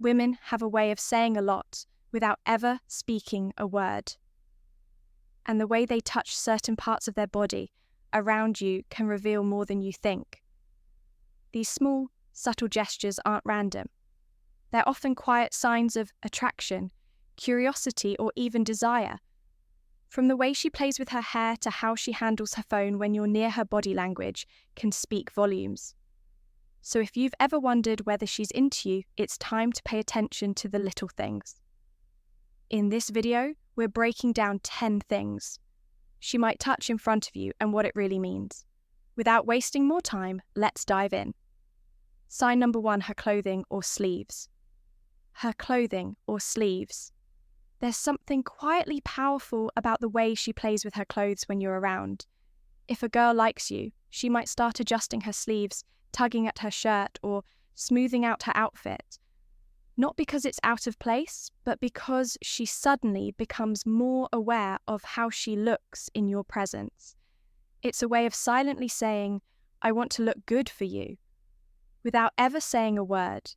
Women have a way of saying a lot without ever speaking a word. And the way they touch certain parts of their body around you can reveal more than you think. These small, subtle gestures aren't random. They're often quiet signs of attraction, curiosity, or even desire. From the way she plays with her hair to how she handles her phone when you're near, her body language can speak volumes. So if you've ever wondered whether she's into you, it's time to pay attention to the little things. In this video, we're breaking down 10 things she might touch in front of you and what it really means. Without wasting more time, let's dive in. Sign number 1, her clothing or sleeves. Her clothing or sleeves. There's something quietly powerful about the way she plays with her clothes when you're around. If a girl likes you, she might start adjusting her sleeves, tugging at her shirt, or smoothing out her outfit. Not because it's out of place, but because she suddenly becomes more aware of how she looks in your presence. It's a way of silently saying, "I want to look good for you," without ever saying a word.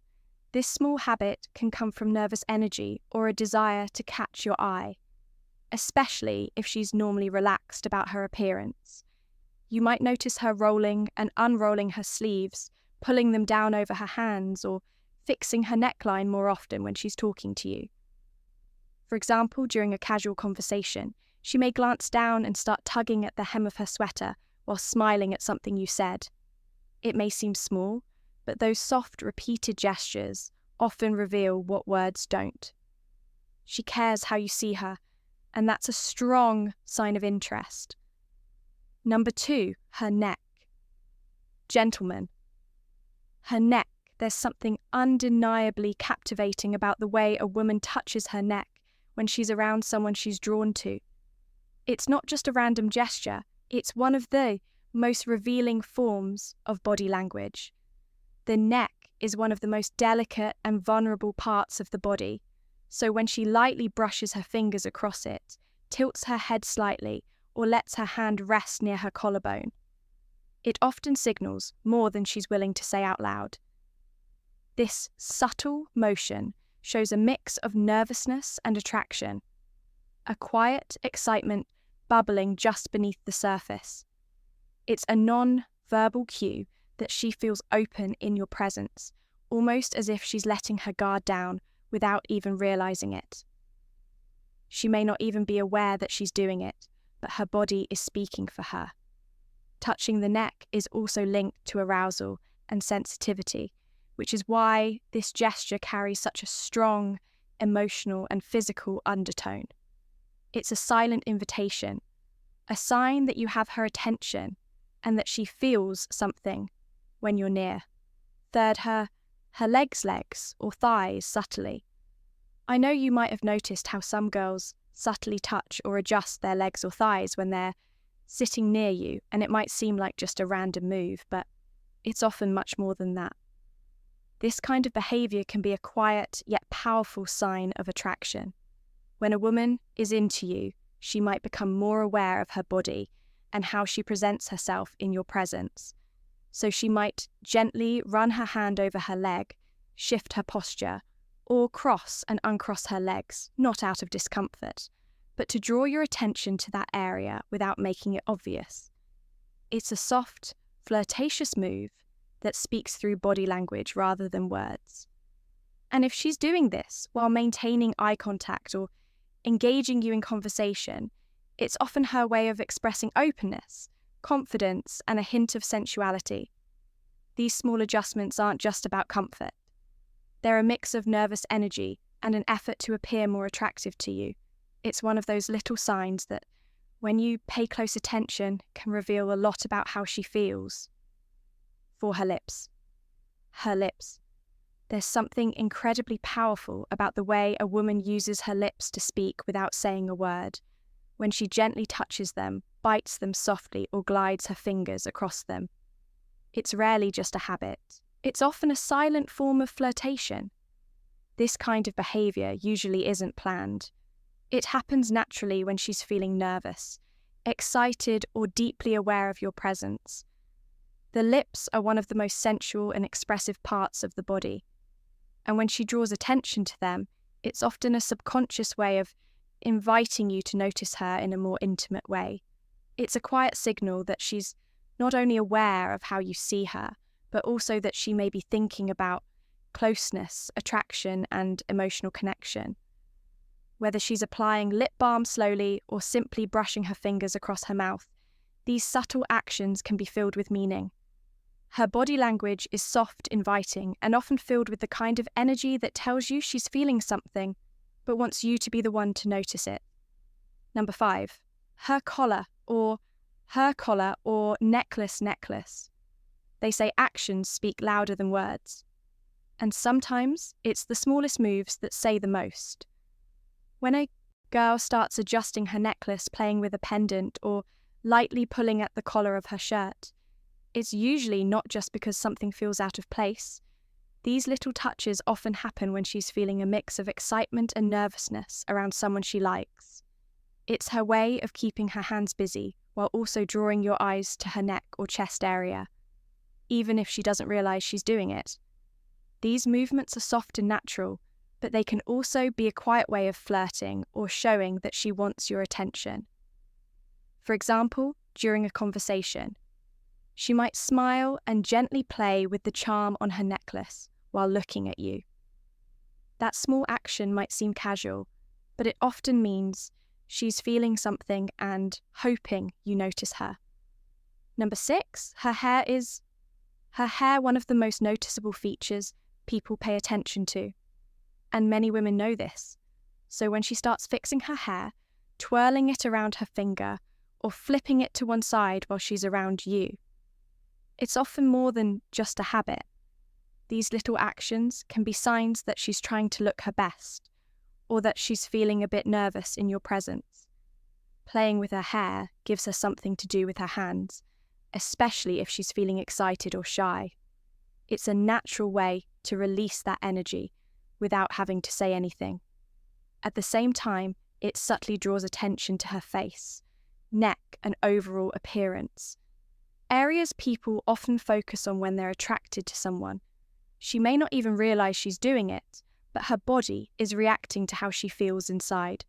This small habit can come from nervous energy or a desire to catch your eye, especially if she's normally relaxed about her appearance. You might notice her rolling and unrolling her sleeves, pulling them down over her hands, or fixing her neckline more often when she's talking to you. For example, during a casual conversation, she may glance down and start tugging at the hem of her sweater while smiling at something you said. It may seem small, but those soft, repeated gestures often reveal what words don't. She cares how you see her, and that's a strong sign of interest. Number 2, her neck. Gentlemen. Her neck. There's something undeniably captivating about the way a woman touches her neck when she's around someone she's drawn to. It's not just a random gesture, it's one of the most revealing forms of body language. The neck is one of the most delicate and vulnerable parts of the body, so when she lightly brushes her fingers across it, tilts her head slightly, or lets her hand rest near her collarbone, it often signals more than she's willing to say out loud. This subtle motion shows a mix of nervousness and attraction, a quiet excitement bubbling just beneath the surface. It's a non-verbal cue that she feels open in your presence, almost as if she's letting her guard down without even realizing it. She may not even be aware that she's doing it, but her body is speaking for her. Touching the neck is also linked to arousal and sensitivity, which is why this gesture carries such a strong emotional and physical undertone. It's a silent invitation, a sign that you have her attention and that she feels something when you're near. Third, her legs or thighs subtly. I know you might have noticed how some girls subtly touch or adjust their legs or thighs when they're sitting near you, and it might seem like just a random move, but it's often much more than that. This kind of behavior can be a quiet yet powerful sign of attraction. When a woman is into you, she might become more aware of her body and how she presents herself in your presence. So she might gently run her hand over her leg, shift her posture, or cross and uncross her legs, not out of discomfort, but to draw your attention to that area without making it obvious. It's a soft, flirtatious move that speaks through body language rather than words. And if she's doing this while maintaining eye contact or engaging you in conversation, it's often her way of expressing openness, confidence, and a hint of sensuality. These small adjustments aren't just about comfort. They're a mix of nervous energy and an effort to appear more attractive to you. It's one of those little signs that, when you pay close attention, can reveal a lot about how she feels. For her lips. Her lips. There's something incredibly powerful about the way a woman uses her lips to speak without saying a word. When she gently touches them, bites them softly, or glides her fingers across them. It's rarely just a habit. It's often a silent form of flirtation. This kind of behavior usually isn't planned. It happens naturally when she's feeling nervous, excited, or deeply aware of your presence. The lips are one of the most sensual and expressive parts of the body. And when she draws attention to them, it's often a subconscious way of inviting you to notice her in a more intimate way. It's a quiet signal that she's not only aware of how you see her, but also that she may be thinking about closeness, attraction, and emotional connection. Whether she's applying lip balm slowly or simply brushing her fingers across her mouth, these subtle actions can be filled with meaning. Her body language is soft, inviting, and often filled with the kind of energy that tells you she's feeling something, but wants you to be the one to notice it. Number 5, her collar or necklace. They say actions speak louder than words. And sometimes it's the smallest moves that say the most. When a girl starts adjusting her necklace, playing with a pendant, or lightly pulling at the collar of her shirt, it's usually not just because something feels out of place. These little touches often happen when she's feeling a mix of excitement and nervousness around someone she likes. It's her way of keeping her hands busy while also drawing your eyes to her neck or chest area, even if she doesn't realize she's doing it. These movements are soft and natural, but they can also be a quiet way of flirting or showing that she wants your attention. For example, during a conversation, she might smile and gently play with the charm on her necklace while looking at you. That small action might seem casual, but it often means she's feeling something and hoping you notice her. Number 6, her hair, one of the most noticeable features people pay attention to. And many women know this. So when she starts fixing her hair, twirling it around her finger, or flipping it to one side while she's around you, it's often more than just a habit. These little actions can be signs that she's trying to look her best, or that she's feeling a bit nervous in your presence. Playing with her hair gives her something to do with her hands, especially if she's feeling excited or shy. It's a natural way to release that energy without having to say anything. At the same time, it subtly draws attention to her face, neck, and overall appearance. Areas people often focus on when they're attracted to someone. She may not even realize she's doing it, but her body is reacting to how she feels inside.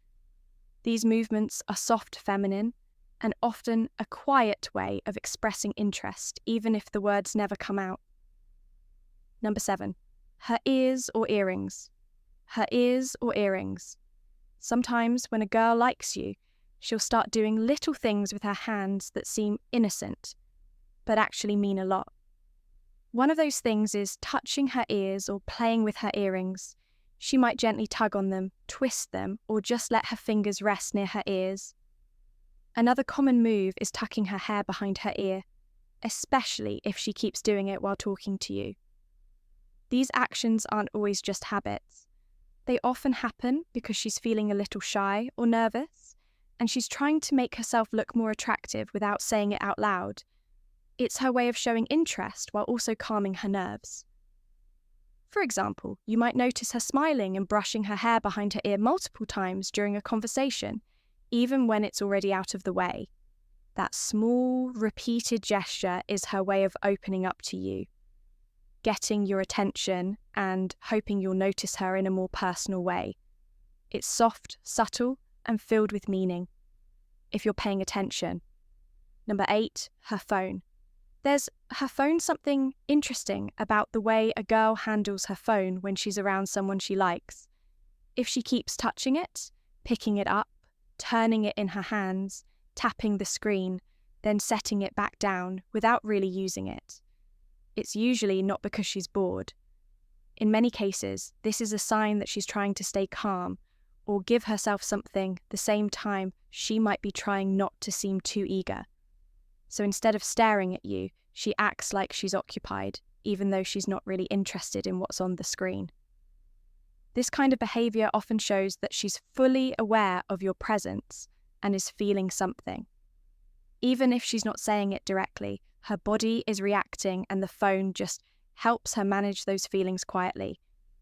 These movements are soft feminine and often a quiet way of expressing interest, even if the words never come out. Number 7, her ears or earrings. Her ears or earrings. Sometimes when a girl likes you, she'll start doing little things with her hands that seem innocent, but actually mean a lot. One of those things is touching her ears or playing with her earrings. She might gently tug on them, twist them, or just let her fingers rest near her ears. Another common move is tucking her hair behind her ear, especially if she keeps doing it while talking to you. These actions aren't always just habits. They often happen because she's feeling a little shy or nervous, and she's trying to make herself look more attractive without saying it out loud. It's her way of showing interest while also calming her nerves. For example, you might notice her smiling and brushing her hair behind her ear multiple times during a conversation, even when it's already out of the way. That small, repeated gesture is her way of opening up to you, getting your attention and hoping you'll notice her in a more personal way. It's soft, subtle, and filled with meaning, if you're paying attention. Number 8, her phone. There's something interesting about the way a girl handles her phone when she's around someone she likes. If she keeps touching it, picking it up, turning it in her hands, tapping the screen, then setting it back down without really using it, it's usually not because she's bored. In many cases, this is a sign that she's trying to stay calm or give herself something the same time she might be trying not to seem too eager. So instead of staring at you, she acts like she's occupied, even though she's not really interested in what's on the screen. This kind of behavior often shows that she's fully aware of your presence and is feeling something. Even if she's not saying it directly, her body is reacting and the phone just helps her manage those feelings quietly.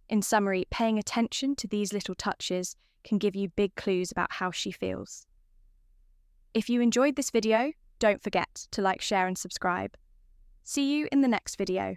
In summary, paying attention to these little touches can give you big clues about how she feels. If you enjoyed this video, don't forget to like, share, and subscribe. See you in the next video.